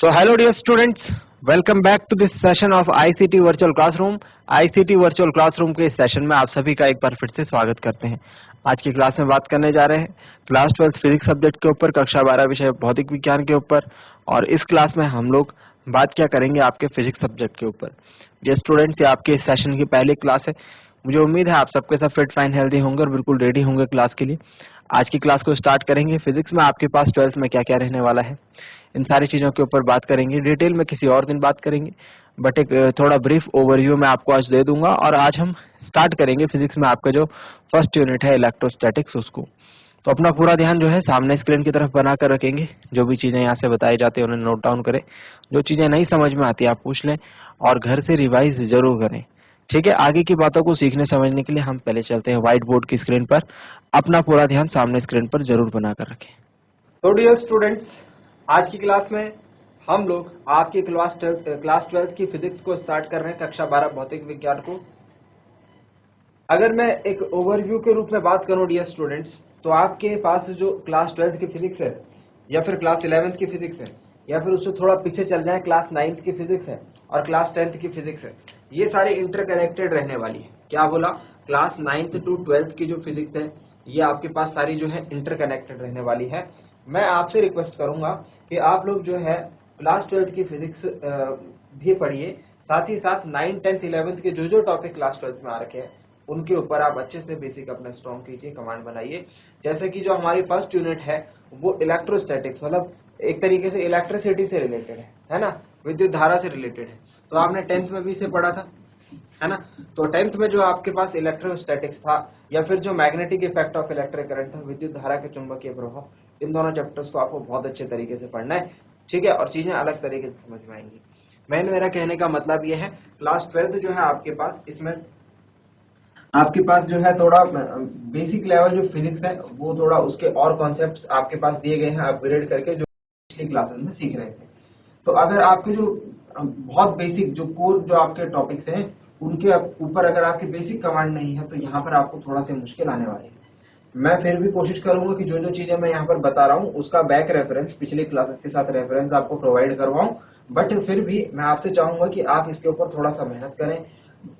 So hello dear students, welcome back to this session of ICT Virtual Classroom. ICT Virtual Classroom के इस session में आप सभी का एक बार फिर से स्वागत करते हैं। आज की क्लास में बात करने जा रहे हैं क्लास 12 फिजिक्स सब्जेक्ट के ऊपर, कक्षा 12 विषय भौतिक विज्ञान के ऊपर। और इस क्लास में हम लोग बात क्या करेंगे आपके फिजिक्स सब्जेक्ट के ऊपर। डियर स्टूडेंट्स, ये आपके इस सेशन की पहली क्लास है। मुझे उम्मीद है आप सबके सब फिट फाइन हेल्दी होंगे और बिल्कुल रेडी होंगे क्लास के लिए। आज की क्लास को स्टार्ट करेंगे। फिजिक्स में आपके पास 12th में क्या क्या रहने वाला है, इन सारी चीजों के ऊपर बात करेंगे। डिटेल में किसी और दिन बात करेंगे, बट एक थोड़ा ब्रीफ ओवरव्यू मैं आपको आज दे दूंगा। और आज हम स्टार्ट करेंगे फिजिक्स में आपका जो फर्स्ट यूनिट है इलेक्ट्रोस्टैटिक्स, उसको। तो अपना पूरा ध्यान जो है सामने स्क्रीन की तरफ बना कर रखेंगे। जो भी चीजें यहाँ से बताई जाती है उन्हें नोट डाउन करें। जो चीजें नहीं समझ में आती आप पूछ लें और घर से रिवाइज जरूर करें, ठीक है। आगे की बातों को सीखने समझने के लिए हम पहले चलते हैं व्हाइट बोर्ड की स्क्रीन पर। अपना पूरा ध्यान सामने स्क्रीन पर जरूर बनाकर रखें। तो डियर स्टूडेंट्स, आज की क्लास में हम लोग आपकी क्लास 12 की फिजिक्स को स्टार्ट कर रहे हैं, कक्षा 12 भौतिक विज्ञान को। अगर मैं एक ओवरव्यू के रूप में बात करूं डियर स्टूडेंट्स, तो आपके पास जो क्लास 12 की फिजिक्स है, या फिर क्लास 11 की फिजिक्स है, या फिर उससे थोड़ा पीछे चल जाए क्लास 9 की फिजिक्स है और क्लास 10 की फिजिक्स है, ये सारी इंटरकनेक्टेड रहने वाली है। क्या बोला? क्लास 9th to 12th की जो फिजिक्स है ये आपके पास सारी जो है इंटरकनेक्टेड रहने वाली है। मैं आपसे रिक्वेस्ट करूंगा कि आप लोग जो है क्लास 12th की फिजिक्स भी पढ़िए, साथ ही साथ 9, 10th, 11th के जो टॉपिक क्लास 12th में आ रखे हैं उनके ऊपर आप अच्छे से बेसिक अपना स्ट्रॉन्ग कीजिए, कमांड बनाइए। जैसे कि जो हमारी फर्स्ट यूनिट है वो इलेक्ट्रोस्टैटिक्स, मतलब एक तरीके से इलेक्ट्रिसिटी से रिलेटेड है ना, विद्युत धारा से रिलेटेड है। तो आपने 10th में भी इसे पढ़ा था, है ना। तो 10th में जो आपके पास इलेक्ट्रोस्टैटिक्स था, या फिर जो magnetic effect of electric current था, विद्युत धारा के चुंबकीय प्रभाव, इन दोनों चैप्टर्स को आपको बहुत अच्छे तरीके से पढ़ना है, ठीक है। और चीजें अलग तरीके से समझ में आएंगी। मेरा कहने का मतलब ये है, क्लास 12 जो है आपके पास, इसमें आपके पास जो है थोड़ा बेसिक लेवल जो फिजिक्स है वो थोड़ा उसके और कॉन्सेप्ट्स आपके पास दिए गए हैं अपग्रेड करके, जो पिछली क्लासेस में सीख रहे थे। तो अगर आपके जो बहुत बेसिक जो कोर जो आपके टॉपिक्स हैं उनके ऊपर अगर आपकी बेसिक कमांड नहीं है तो यहाँ पर आपको थोड़ा सी मुश्किल आने वाली है। मैं फिर भी कोशिश करूंगा कि जो चीजें मैं यहाँ पर बता रहा हूँ उसका बैक रेफरेंस पिछले क्लासेस के साथ रेफरेंस आपको प्रोवाइड करवाऊं, बट फिर भी मैं आपसे चाहूंगा कि आप इसके ऊपर थोड़ा सा मेहनत करें।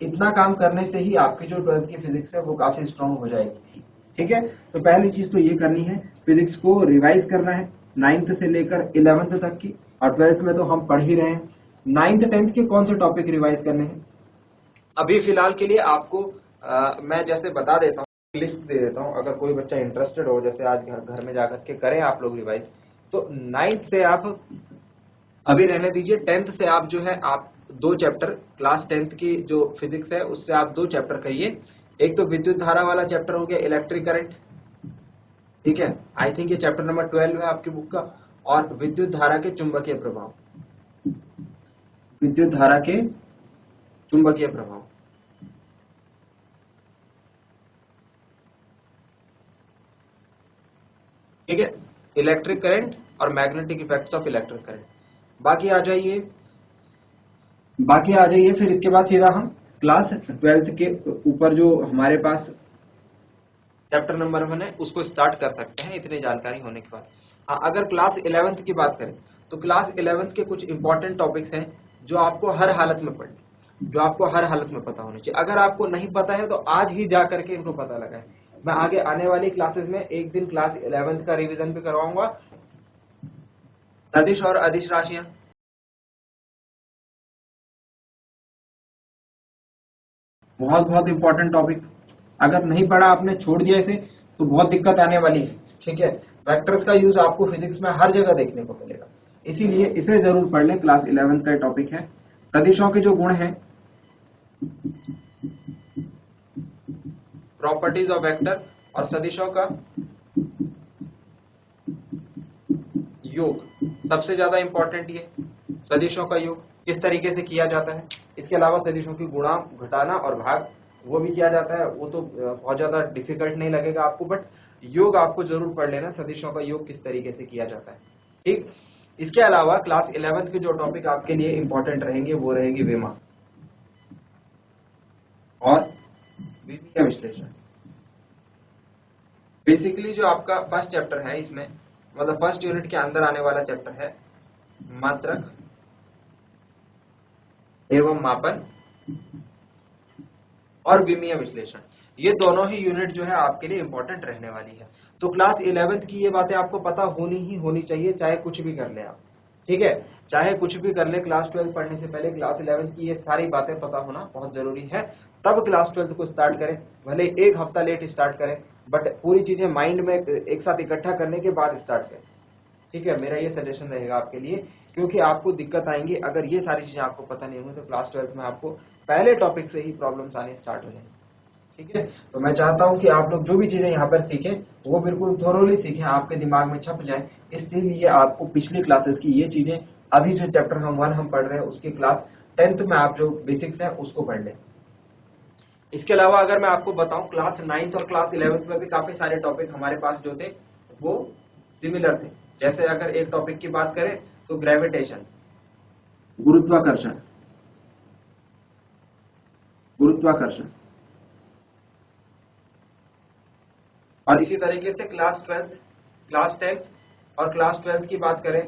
इतना काम करने से ही आपकी जो 12th की फिजिक्स है वो काफी स्ट्रांग हो जाएगी, ठीक है। तो पहली चीज तो ये करनी है, फिजिक्स को रिवाइज करना है 9th से लेकर 11th तक की, और 12th में तो हम पढ़ ही रहे हैं। 9th 10th के कौन से टॉपिक रिवाइज करने हैं अभी फिलहाल के लिए आपको मैं जैसे बता देता हूँ, लिस्ट दे देता हूँ। अगर कोई बच्चा इंटरेस्टेड हो, जैसे आज घर में जाकर के करें आप लोग रिवाइज, तो 9th से आप अभी रहने दीजिए। 10th से आप जो है आप 2 चैप्टर क्लास 10th की जो फिजिक्स है उससे आप 2 चैप्टर कहिए। एक तो विद्युत धारा वाला चैप्टर हो गया इलेक्ट्रिक करंट, ठीक है। आई थिंक ये चैप्टर नंबर 12 है आपकी बुक का। और विद्युत धारा के चुंबकीय प्रभाव, विद्युत धारा के चुंबकीय प्रभाव, ठीक है। इलेक्ट्रिक करंट और magnetic effects of electric current. बाकी आ जाइए फिर इसके बाद सीधा हम क्लास 12th के ऊपर जो हमारे पास चैप्टर नंबर 1 है उसको स्टार्ट कर सकते हैं, इतनी जानकारी होने के बाद। हाँ, अगर क्लास 11th की बात करें तो क्लास 11th के कुछ इंपॉर्टेंट टॉपिक्स हैं जो आपको हर हालत में पढ़ने, जो आपको हर हालत में पता होनी चाहिए। अगर आपको नहीं पता है तो आज ही जा करके इनको पता लगाएं। मैं आगे आने वाली क्लासेस में एक दिन क्लास 11th का रिवीजन भी करवाऊंगा। सदिश और अदिश राशियां, बहुत इंपॉर्टेंट टॉपिक। अगर नहीं पढ़ा आपने, छोड़ दिया इसे, तो बहुत दिक्कत आने वाली है, ठीक है। वेक्टर्स का यूज आपको फिजिक्स में हर जगह देखने को मिलेगा, इसीलिए इसे जरूर पढ़ लें। क्लास 11th का टॉपिक है सदिशों के जो गुण हैं, प्रॉपर्टीज ऑफ वेक्टर, और सदिशों का योग। सबसे ज्यादा इंपॉर्टेंट ये सदिशों का योग किस तरीके से किया जाता है। इसके अलावा सदिशों की गुणा, घटाना और भाग वो भी किया जाता है। वो तो बहुत ज्यादा डिफिकल्ट नहीं लगेगा आपको, बट योग आपको जरूर पढ़ लेना, सदिशों का योग किस तरीके से किया जाता है, ठीक। इसके अलावा क्लास 11th के जो टॉपिक आपके लिए इंपॉर्टेंट रहेंगे वो रहेगी विमा और विमीय विश्लेषण। बेसिकली जो आपका फर्स्ट चैप्टर है इसमें, मतलब फर्स्ट यूनिट के अंदर आने वाला चैप्टर है मात्रक एवं मापन और विमीय विश्लेषण, ये दोनों ही यूनिट जो है आपके लिए इंपॉर्टेंट रहने वाली है। तो क्लास 11th की ये बातें आपको पता होनी ही होनी चाहिए, चाहे कुछ भी कर ले आप, ठीक है, चाहे कुछ भी कर ले। क्लास 12 पढ़ने से पहले क्लास 11th की ये सारी बातें पता होना बहुत जरूरी है, तब क्लास 12 को स्टार्ट करें। भले एक हफ्ता लेट स्टार्ट करें, बट पूरी चीजें माइंड में एक साथ इकट्ठा करने के बाद स्टार्ट करें, ठीक है। मेरा ये सजेशन रहेगा आपके लिए, क्योंकि आपको दिक्कत आएंगी अगर ये सारी चीजें आपको पता नहीं होंगी, तो क्लास 12 में आपको पहले टॉपिक से ही प्रॉब्लम्स आने स्टार्ट हो जाएंगी, ठीक है। तो मैं चाहता हूं कि आप लोग जो भी चीजें यहाँ पर सीखें वो बिल्कुल थोरोली सीखें, आपके दिमाग में छप जाए। इसलिए आपको पिछली क्लासेस की ये चीजें, अभी जो चैप्टर नंबर 1 हम पढ़ रहे हैं उसकी क्लास 10th में आप जो बेसिक्स है उसको पढ़ लें। इसके अलावा अगर मैं आपको बताऊं, क्लास 9th और क्लास 11th में भी काफी सारे टॉपिक हमारे पास जो थे वो सिमिलर थे। जैसे अगर एक टॉपिक की बात करें तो ग्रेविटेशन, गुरुत्वाकर्षण, गुरुत्वाकर्षण, और इसी तरीके से क्लास 12th, क्लास 10th और क्लास 12th की बात करें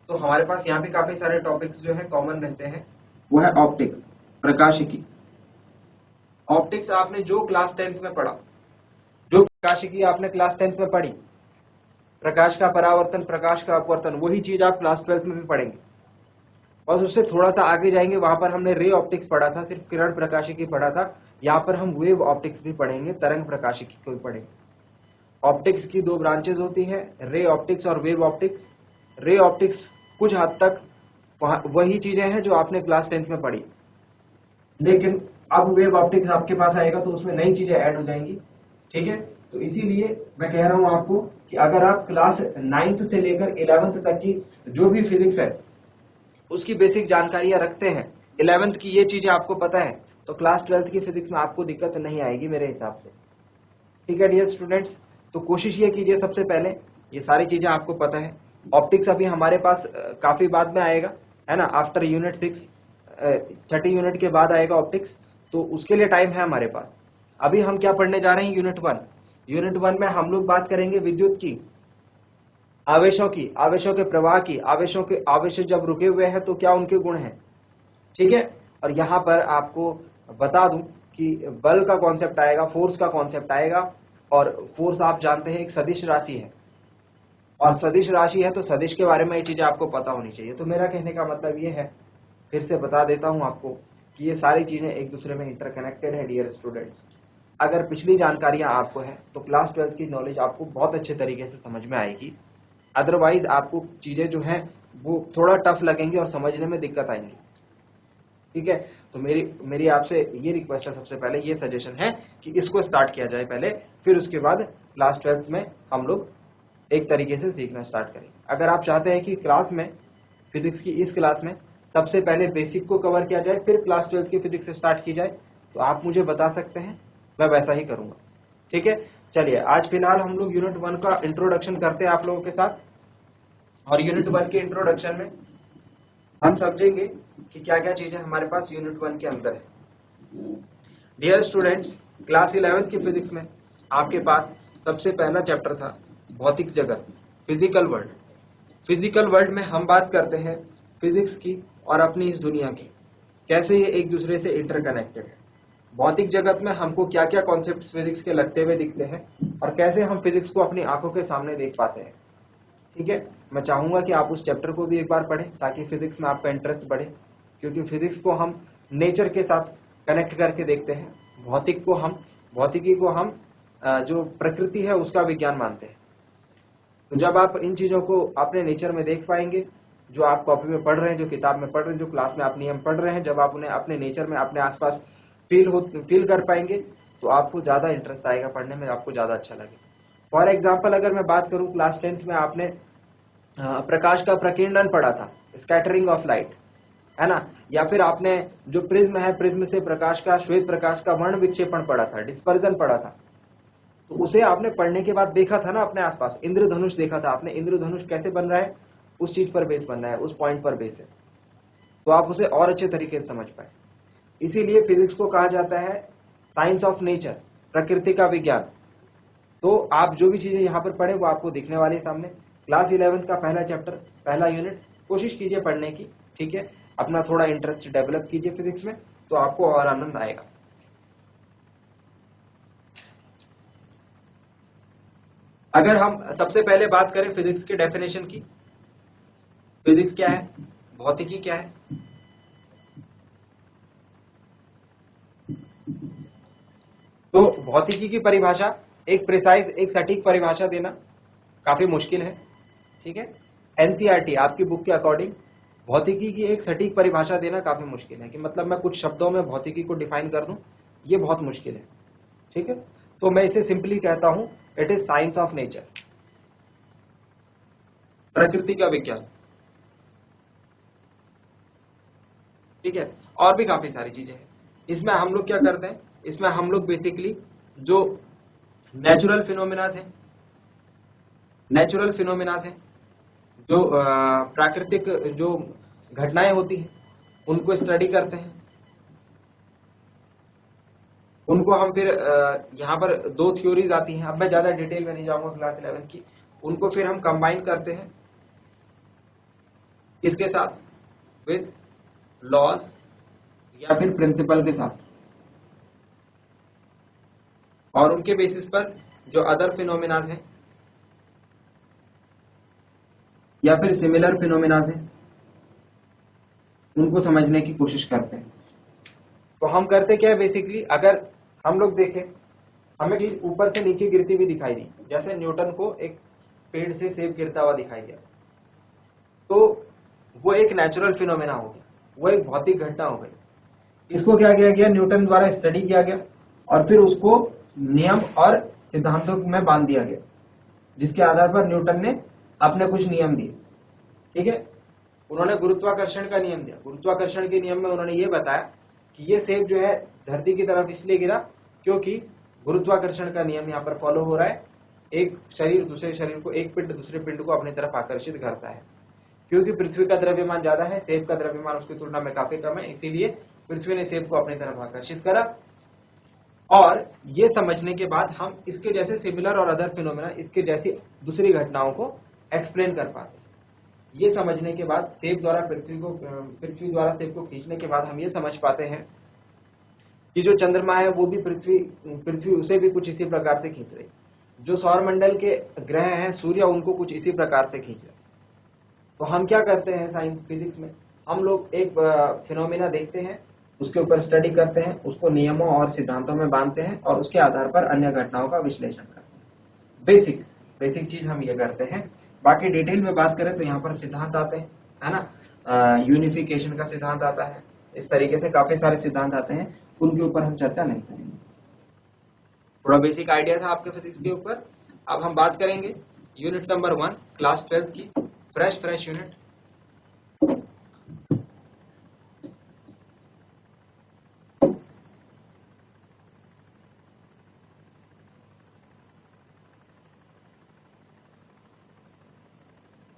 तो हमारे पास यहाँ भी काफी सारे टॉपिक्स जो है कॉमन रहते हैं। वो है ऑप्टिक्स, प्रकाशिकी। ऑप्टिक्स आपने जो क्लास 10th में पढ़ा, जो प्रकाशिकी आपने क्लास 10th में पढ़ी, प्रकाश का परावर्तन, प्रकाश का अपवर्तन, वही चीज आप क्लास 12th में भी पढ़ेंगे। बस उससे थोड़ा सा आगे जाएंगे, वहां पर हमने रे ऑप्टिक्स पढ़ा था, सिर्फ किरण प्रकाशिकी पढ़ा था। यहाँ पर हम वेव ऑप्टिक्स भी पढ़ेंगे, तरंग प्रकाशिकी को भी पढ़ेंगे। ऑप्टिक्स की दो ब्रांचेज होती है, रे ऑप्टिक्स और वेव ऑप्टिक्स। रे ऑप्टिक्स कुछ हद तक वही चीजें हैं जो आपने क्लास 10th में पढ़ी, लेकिन अब वेव ऑप्टिक्स आपके पास आएगा तो उसमें नई चीजें ऐड हो जाएंगी, ठीक है। तो इसीलिए मैं कह रहा हूं आपको कि अगर आप क्लास 9th से लेकर 11th तक की जो भी फिजिक्स है उसकी बेसिक जानकारियां रखते हैं, 11th की ये चीजें आपको पता है, तो क्लास 12th की फिजिक्स में आपको दिक्कत नहीं आएगी मेरे हिसाब से, ठीक है डियर स्टूडेंट्स। तो कोशिश ये कीजिए, सबसे पहले ये सारी चीजें आपको पता है। ऑप्टिक्स अभी हमारे पास काफी बाद में आएगा, है ना, आफ्टर यूनिट 6, छठी यूनिट के बाद आएगा ऑप्टिक्स, तो उसके लिए टाइम है हमारे पास। अभी हम क्या पढ़ने जा रहे हैं, यूनिट 1। यूनिट 1 में हम लोग बात करेंगे विद्युत की, आवेशों की, आवेशों के प्रवाह की, आवेश जब रुके हुए हैं तो क्या उनके गुण हैं, ठीक है। और यहाँ पर आपको बता दूं कि बल का कॉन्सेप्ट आएगा, फोर्स का कॉन्सेप्ट आएगा, और फोर्स आप जानते हैं एक सदिश राशि है, और सदिश राशि है तो सदिश के बारे में ये चीजें आपको पता होनी चाहिए। तो मेरा कहने का मतलब ये है, फिर से बता देता हूं आपको, कि ये सारी चीजें एक दूसरे में इंटरकनेक्टेड है डियर स्टूडेंट्स। अगर पिछली जानकारियां आपको है तो क्लास 12th की नॉलेज आपको बहुत अच्छे तरीके से समझ में आएगी, अदरवाइज आपको चीजें जो है वो थोड़ा टफ लगेंगी और समझने में दिक्कत आएंगी, ठीक है। तो मेरी आपसे ये रिक्वेस्ट है, सबसे पहले ये सजेशन है कि इसको स्टार्ट किया जाए पहले, फिर उसके बाद क्लास 12th में हम लोग एक तरीके से सीखना स्टार्ट करें। अगर आप चाहते हैं कि क्लास में, फिजिक्स की इस क्लास में सबसे पहले बेसिक को कवर किया जाए, फिर क्लास 12th की फिजिक्स स्टार्ट की जाए, तो आप मुझे बता सकते हैं, मैं वैसा ही करूंगा, ठीक है। चलिए आज फिलहाल हम लोग यूनिट 1 का इंट्रोडक्शन करते हैं आप लोगों के साथ, और यूनिट 1 के इंट्रोडक्शन में हम समझेंगे कि क्या क्या चीजें हमारे पास यूनिट 1 के अंदर है। डियर स्टूडेंट्स, क्लास 11th की फिजिक्स में आपके पास सबसे पहला चैप्टर था भौतिक जगत, फिजिकल वर्ल्ड। फिजिकल वर्ल्ड में हम बात करते हैं फिजिक्स की और अपनी इस दुनिया की, कैसे ये एक दूसरे से इंटरकनेक्टेड है। भौतिक जगत में हमको क्या क्या कॉन्सेप्ट फिजिक्स के लगते हुए दिखते हैं, और कैसे हम फिजिक्स को अपनी आंखों के सामने देख पाते हैं, ठीक है। मैं चाहूंगा कि आप उस चैप्टर को भी एक बार पढ़ें, ताकि फिजिक्स में आपका इंटरेस्ट बढ़े, क्योंकि फिजिक्स को हम नेचर के साथ कनेक्ट करके देखते हैं, भौतिकी को हम जो प्रकृति है उसका विज्ञान मानते हैं। तो जब आप इन चीजों को अपने नेचर में देख पाएंगे, जो आप कॉपी में पढ़ रहे हैं, जो किताब में पढ़ रहे हैं, जो क्लास में आप नियम पढ़ रहे हैं, जब आप उन्हें अपने नेचर में अपने आसपास फील कर पाएंगे, तो आपको ज्यादा इंटरेस्ट आएगा पढ़ने में, आपको ज्यादा अच्छा लगेगा। फॉर एग्जाम्पल अगर मैं बात करूं, क्लास 10th में आपने प्रकाश का प्रकीर्णन पढ़ा था, स्कैटरिंग ऑफ लाइट, है ना, या फिर आपने जो प्रिज्म है, प्रिज्म से प्रकाश का, श्वेत प्रकाश का वर्ण विक्षेपण पढ़ा था, डिस्पर्जन पढ़ा था। तो उसे आपने पढ़ने के बाद देखा था ना अपने आसपास, इंद्रधनुष देखा था आपने, इंद्रधनुष कैसे बन रहा है, उस चीज पर बेस बन रहा है, उस पॉइंट पर बेस है, तो आप उसे और अच्छे तरीके से समझ पाए। इसीलिए फिजिक्स को कहा जाता है साइंस ऑफ नेचर, प्रकृति का विज्ञान। तो आप जो भी चीजें यहाँ पर पढ़े वो आपको दिखने वाली है सामने। क्लास 11th का पहला चैप्टर, पहला यूनिट कोशिश कीजिए पढ़ने की, ठीक है, अपना थोड़ा इंटरेस्ट डेवलप कीजिए फिजिक्स में, तो आपको और आनंद आएगा। अगर हम सबसे पहले बात करें फिजिक्स की डेफिनेशन की, फिजिक्स क्या है, भौतिकी क्या है? तो भौतिकी की परिभाषा, एक प्रिसाइज, एक सटीक परिभाषा देना काफी मुश्किल है, ठीक है। एनसीईआरटी आपकी बुक के अकॉर्डिंग भौतिकी की एक सटीक परिभाषा देना काफी मुश्किल है, कि मतलब मैं कुछ शब्दों में भौतिकी को डिफाइन कर दूं, ये बहुत मुश्किल है, ठीक है। तो मैं इसे सिंपली कहता हूं, it is science of nature, प्रकृति का विज्ञान, ठीक है। और भी काफी सारी चीजें हैं। इसमें हम लोग क्या करते हैं, इसमें हम लोग बेसिकली जो नेचुरल फिनोमिना हैं, नेचुरल फिनोमिना हैं, जो प्राकृतिक जो घटनाएं होती हैं, उनको स्टडी करते हैं। उनको हम फिर यहाँ पर दो थ्योरीज आती हैं, अब मैं ज्यादा डिटेल में नहीं जाऊंगा क्लास 11 की, उनको फिर हम कंबाइन करते हैं इसके साथ, विद लॉज या फिर प्रिंसिपल के साथ, और उनके बेसिस पर जो अदर फिनोमिना हैं या फिर सिमिलर फिनोमिना हैं, उनको समझने की कोशिश करते हैं। तो हम करते क्या है बेसिकली, अगर हम लोग देखें, हमें चीज ऊपर से नीचे गिरती हुई दिखाई दी, जैसे न्यूटन को एक पेड़ से सेब गिरता हुआ दिखाई दिया, तो वो एक नेचुरल फिनोमेना हो गया, वो एक भौतिक घटना हो गई। इसको क्या किया गया, न्यूटन द्वारा स्टडी किया गया और फिर उसको नियम और सिद्धांतों में बांध दिया गया, जिसके आधार पर न्यूटन ने अपने कुछ नियम दिए, ठीक है। उन्होंने गुरुत्वाकर्षण का नियम दिया। गुरुत्वाकर्षण के नियम में उन्होंने ये बताया कि ये सेब जो है धरती की तरफ इसलिए गिरा क्योंकि गुरुत्वाकर्षण का नियम यहाँ पर फॉलो हो रहा है, एक शरीर दूसरे शरीर को, एक पिंड दूसरे पिंड को अपनी तरफ आकर्षित करता है। क्योंकि पृथ्वी का द्रव्यमान ज्यादा है, सेब का द्रव्यमान उसकी तुलना में काफी कम है, इसीलिए पृथ्वी ने सेब को अपनी तरफ आकर्षित करा। और ये समझने के बाद हम इसके जैसे सिमिलर और अदर फिनोमेना, इसके जैसी दूसरी घटनाओं को एक्सप्लेन कर पाते हैं। ये समझने के बाद पृथ्वी द्वारा सेब को खींचने के बाद हम ये समझ पाते हैं कि जो चंद्रमा है वो भी पृथ्वी उसे भी कुछ इसी प्रकार से खींच रही, जो सौरमंडल के ग्रह हैं सूर्य, उनको कुछ इसी प्रकार से खींच रहे। तो हम क्या करते हैं साइंस फिजिक्स में, हम लोग एक फिनोमिना देखते हैं, उसके ऊपर स्टडी करते हैं, उसको नियमों और सिद्धांतों में बांधते हैं और उसके आधार पर अन्य घटनाओं का विश्लेषण करते हैं। बेसिक चीज हम ये करते हैं। बाकी डिटेल में बात करें तो यहाँ पर सिद्धांत आते हैं, है ना, यूनिफिकेशन का सिद्धांत आता है, इस तरीके से काफी सारे सिद्धांत आते हैं, उनके ऊपर हम चर्चा नहीं करेंगे। थोड़ा बेसिक आइडिया था आपके फिजिक्स के ऊपर। अब हम बात करेंगे यूनिट नंबर 1 क्लास 12 की, फ्रेश यूनिट।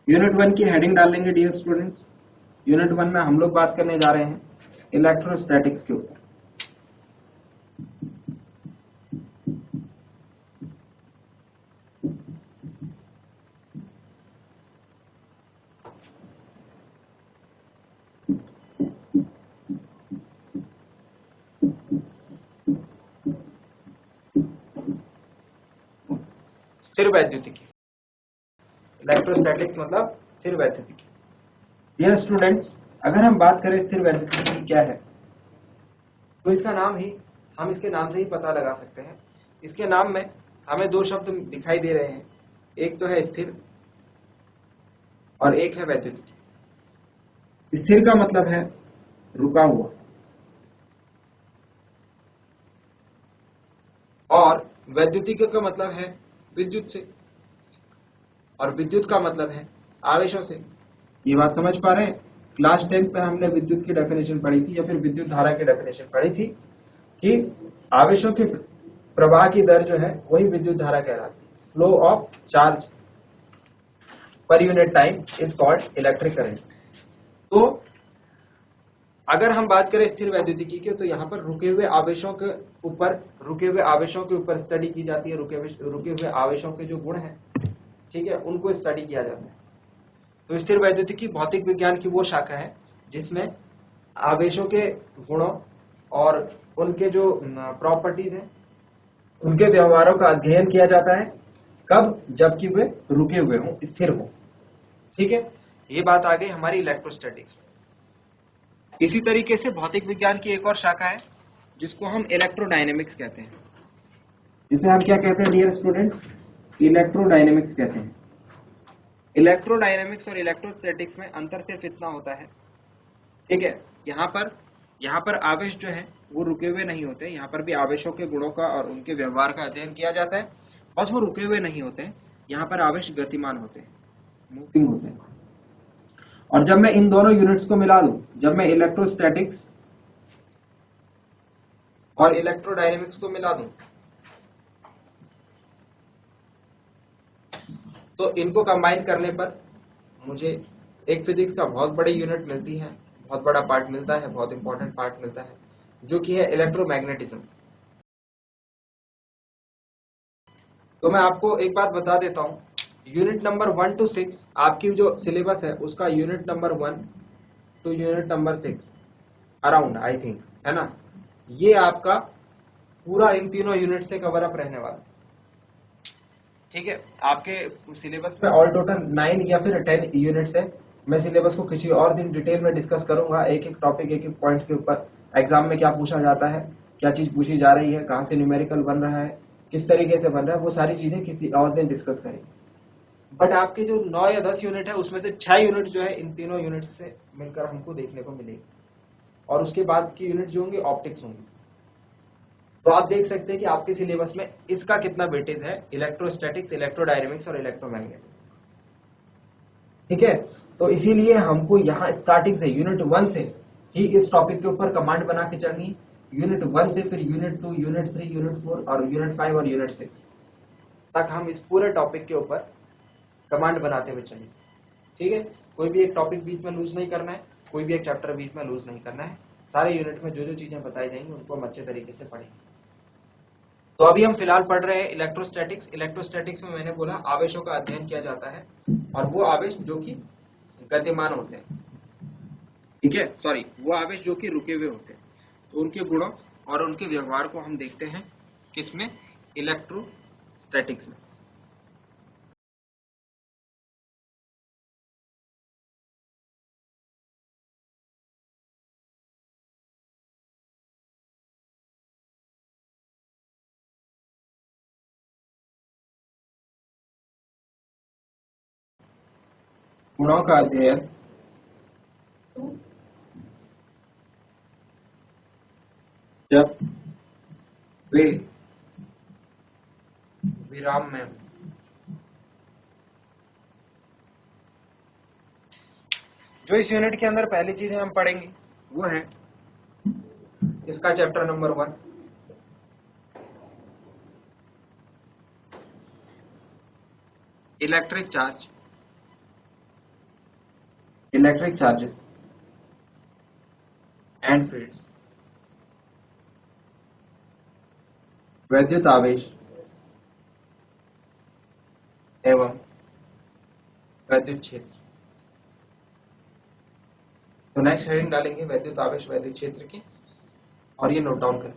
यूनिट 1 की हेडिंग डाल लेंगे डियर स्टूडेंट्स। यूनिट 1 में हम लोग बात करने जा रहे हैं इलेक्ट्रोस्टैटिक्स के ऊपर। स्थिर वैद्युतिकी, इलेक्ट्रोस्टैटिक्स मतलब स्थिर वैद्युतिकी। डियर स्टूडेंट्स, अगर हम बात करें स्थिर वैद्युतिकी क्या है, तो इसका नाम ही, हम इसके नाम से ही पता लगा सकते हैं। इसके नाम में हमें दो शब्द दिखाई दे रहे हैं, एक तो है स्थिर और एक है वैद्युतिकी। स्थिर का मतलब है रुका हुआ, और वैद्युतिकी का मतलब है विद्युत से, और विद्युत का मतलब है आवेशों से। ये बात समझ पा रहे हैं? क्लास 10 में हमने विद्युत की डेफिनेशन पढ़ी थी, या फिर विद्युत धारा की डेफिनेशन पढ़ी थी कि आवेशों के प्रवाह की दर जो है वही विद्युत धारा कहलाती है। Flow of charge per unit time is called electric current. तो अगर हम बात करें स्थिर वैद्युतिकी के, तो यहाँ पर रुके हुए आवेशों के ऊपर स्टडी की जाती है। रुके हुए आवेशों के जो गुण हैं, ठीक है, उनको स्टडी किया जाता है। तो स्थिर वैद्युतिकी भौतिक विज्ञान की वो शाखा है जिसमें आवेशों के गुणों और उनके जो प्रॉपर्टीज हैं, उनके व्यवहारों का अध्ययन किया जाता है। कब? जबकि वे रुके हुए हों, स्थिर हों। ठीक है, ये बात आ गई हमारी इलेक्ट्रोस्टैटिक्स। इसी तरीके से भौतिक विज्ञान की एक और शाखा है जिसको हम इलेक्ट्रोडायनेमिक्स कहते हैं। जिसे हम क्या कहते हैं डियर स्टूडेंट्स? इलेक्ट्रोडायनेमिक्स कहते हैं। इलेक्ट्रोडायनेमिक्स और इलेक्ट्रोस्टैटिक्स में अंतर सिर्फ इतना होता है, ठीक है, यहाँ पर आवेश जो है वो रुके हुए नहीं होते। यहाँ पर भी आवेशों के गुणों का और उनके व्यवहार का अध्ययन किया जाता है, बस वो रुके हुए नहीं होते। यहाँ पर आवेश गतिमान होते हैं, मूविंग होते हैं। और जब मैं इन दोनों यूनिट्स को मिला दूं, जब मैं इलेक्ट्रोस्टैटिक्स और इलेक्ट्रोडायनेमिक्स को मिला दूं, तो इनको कंबाइन करने पर मुझे एक फिजिक्स का बहुत बड़ी यूनिट मिलती है, बहुत बड़ा पार्ट मिलता है, बहुत इंपॉर्टेंट पार्ट मिलता है, जो कि है इलेक्ट्रोमैग्नेटिज्म। तो मैं आपको एक बात बता देता हूं, यूनिट नंबर 1 to 6 आपकी जो सिलेबस है उसका unit number 1 to unit number 6 around I think, है ना, ये आपका पूरा इन तीनों यूनिट से कवर अप रहने वाला। ठीक है, आपके सिलेबस में ऑल टोटल 9 या फिर 10 यूनिट्स है। मैं सिलेबस को किसी और दिन डिटेल में डिस्कस करूंगा, एक एक टॉपिक, एक एक पॉइंट के ऊपर एग्जाम में क्या पूछा जाता है, क्या चीज पूछी जा रही है, कहाँ से न्यूमेरिकल बन रहा है, किस तरीके से बन रहा है, वो सारी चीजें किसी और दिन डिस्कस करेंगे। बट आपके जो 9 या 10 यूनिट है उसमें से 6 यूनिट जो है इन तीनों यूनिट से मिलकर हमको देखने को मिलेगी, और उसके बाद की यूनिट जो होंगी ऑप्टिक्स होंगी। तो आप देख सकते हैं कि आपके सिलेबस में इसका कितना वेटेज है, इलेक्ट्रोस्टैटिक्स, इलेक्ट्रोडायनेमिक्स और इलेक्ट्रोमैग्नेटिक्स। ठीक है, तो इसीलिए हमको यहाँ स्टार्टिंग से यूनिट 1 से ही इस टॉपिक के ऊपर कमांड बना के चलनी, यूनिट 1 से फिर यूनिट 2, यूनिट 3, यूनिट 4 और यूनिट 5 और यूनिट 6 तक हम इस पूरे टॉपिक के ऊपर कमांड बनाते हुए चलें। ठीक है, कोई भी एक टॉपिक बीच में लूज नहीं करना है, कोई भी एक चैप्टर बीच में लूज नहीं करना है। सारे यूनिट में जो जो चीजें बताई जाएंगी उनको हम अच्छे तरीके से पढ़ेंगे। तो अभी हम फिलहाल पढ़ रहे हैं इलेक्ट्रोस्टैटिक्स। इलेक्ट्रोस्टैटिक्स में मैंने बोला आवेशों का अध्ययन किया जाता है, और वो आवेश जो कि गतिमान होते हैं, ठीक है, सॉरी, वो आवेश जो कि रुके हुए होते हैं, तो उनके गुणों और उनके व्यवहार को हम देखते हैं किसमें? इलेक्ट्रोस्टैटिक्स में। गुणों का अध्ययन जब वे विराम में, जो इस यूनिट के अंदर पहली चीजें हम पढ़ेंगे वो है इसका chapter number 1, electric charge, electric charges and fields, वैद्युत आवेश एवं वैद्युत क्षेत्र। तो नेक्स्ट हेडिंग डालेंगे वैद्युत आवेश वैद्युत क्षेत्र की, और ये नोट डाउन करें।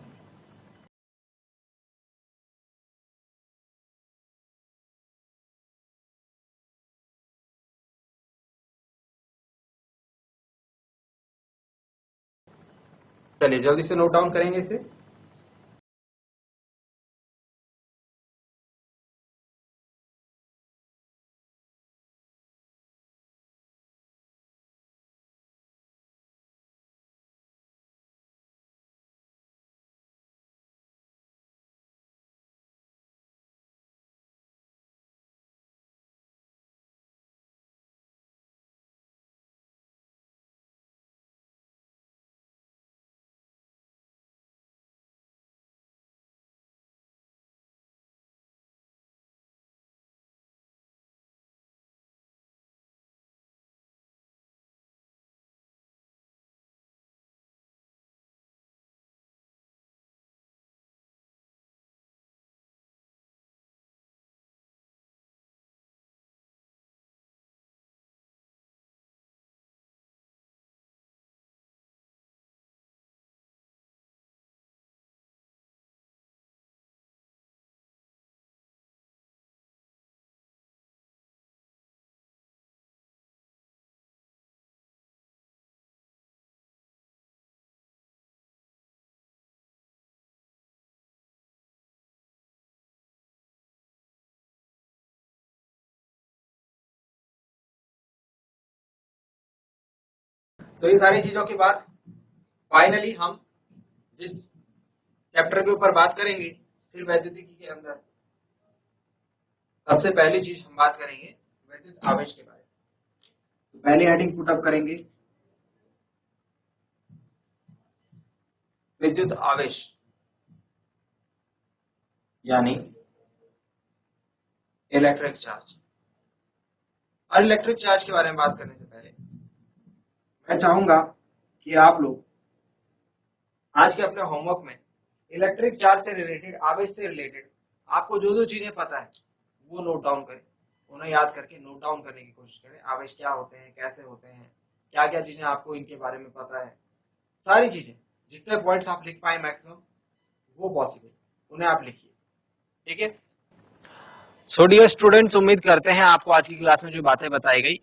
चलिए जल्दी से नोट डाउन करेंगे इसे। तो ये सारी चीजों के बाद फाइनली हम जिस चैप्टर के ऊपर बात करेंगे स्थिर वैद्युतिकी के अंदर, सबसे पहली चीज हम बात करेंगे विद्युत आवेश के बारे में। तो पहली हेडिंग पुटअप करेंगे विद्युत आवेश यानी इलेक्ट्रिक चार्ज। और इलेक्ट्रिक चार्ज के बारे में बात करने से पहले मैं चाहूंगा कि आप लोग आज के अपने होमवर्क में इलेक्ट्रिक चार्ज से रिलेटेड, आवेश से रिलेटेड आपको जो जो चीजें पता है वो नोट डाउन करें, उन्हें याद करके नोट डाउन करने की कोशिश करें। आवेश क्या होते हैं, कैसे होते हैं, क्या क्या चीजें आपको इनके बारे में पता है, सारी चीजें जितने पॉइंट्स आप लिख पाए मैक्सिमम वो पॉसिबल उन्हें आप लिखिए, ठीक है। सो डियर स्टूडेंट्स, उम्मीद करते हैं आपको आज की क्लास में जो बातें बताई गई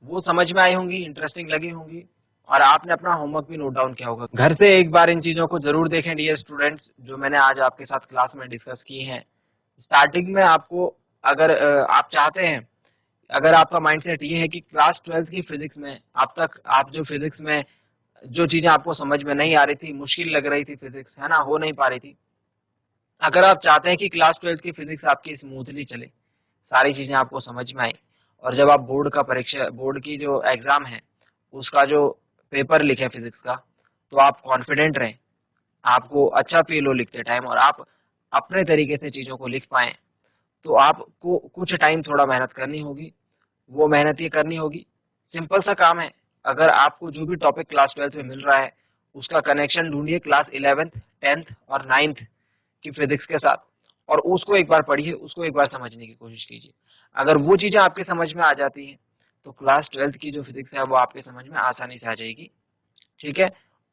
वो समझ में आई होंगी, इंटरेस्टिंग लगी होंगी और आपने अपना होमवर्क भी नोट डाउन किया होगा। घर से एक बार इन चीजों को जरूर देखें डियर स्टूडेंट्स, जो मैंने आज आपके साथ क्लास में डिस्कस की हैं। स्टार्टिंग में आपको अगर आप चाहते हैं, अगर आपका माइंडसेट ये है कि क्लास 12th की फिजिक्स में अब तक आप जो फिजिक्स में जो चीजें आपको समझ में नहीं आ रही थी, मुश्किल लग रही थी फिजिक्स, है ना, हो नहीं पा रही थी, अगर आप चाहते हैं कि क्लास 12th की फिजिक्स आपकी स्मूथली चले, सारी चीजें आपको समझ में आई और जब आप बोर्ड की जो एग्जाम है उसका जो पेपर लिखे फिजिक्स का, तो आप कॉन्फिडेंट रहें, आपको अच्छा फील हो लिखते टाइम और आप अपने तरीके से चीजों को लिख पाएं, तो आपको कुछ टाइम थोड़ा मेहनत करनी होगी। वो मेहनत ये करनी होगी, सिंपल सा काम है। अगर आपको जो भी टॉपिक क्लास 12th में मिल रहा है उसका कनेक्शन ढूंढिए क्लास 11th, 10th और 9th की फिजिक्स के साथ और उसको एक बार पढ़िए, उसको एक बार समझने की कोशिश कीजिए। अगर वो चीजें आपके समझ में आ जाती हैं तो क्लास 12th की जो फिजिक्स है वो आपके समझ में आसानी से आ जाएगी, ठीक है।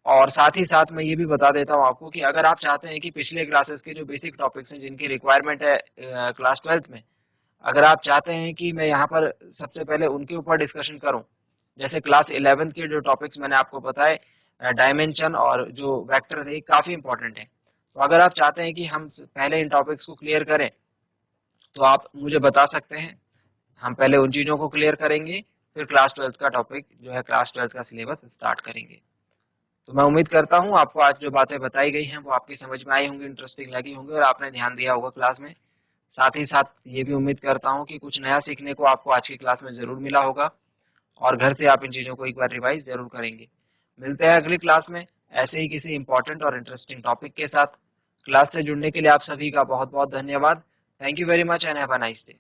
और साथ ही साथ मैं ये भी बता देता हूँ आपको कि अगर आप चाहते हैं कि पिछले क्लासेस के जो बेसिक टॉपिक्स हैं जिनकी रिक्वायरमेंट है क्लास 12th में, अगर आप चाहते हैं कि मैं यहाँ पर सबसे पहले उनके ऊपर डिस्कशन करूँ, जैसे क्लास 11th के जो टॉपिक्स मैंने आपको बताए, डायमेंशन और जो वेक्टर थे, काफी इंपॉर्टेंट है। तो अगर आप चाहते हैं कि हम पहले इन टॉपिक्स को क्लियर करें तो आप मुझे बता सकते हैं, हम पहले उन चीजों को क्लियर करेंगे, फिर क्लास 12th का टॉपिक जो है क्लास 12th का सिलेबस स्टार्ट करेंगे। तो मैं उम्मीद करता हूँ आपको आज जो बातें बताई गई हैं वो आपकी समझ में आई होंगी, इंटरेस्टिंग लगी होंगी और आपने ध्यान दिया होगा क्लास में। साथ ही साथ ये भी उम्मीद करता हूँ कि कुछ नया सीखने को आपको आज की क्लास में जरूर मिला होगा और घर से आप इन चीजों को एक बार रिवाइज जरूर करेंगे। मिलते हैं अगली क्लास में ऐसे ही किसी इंपॉर्टेंट और इंटरेस्टिंग टॉपिक के साथ। क्लास से जुड़ने के लिए आप सभी का बहुत बहुत धन्यवाद। Thank you very much and have a nice day.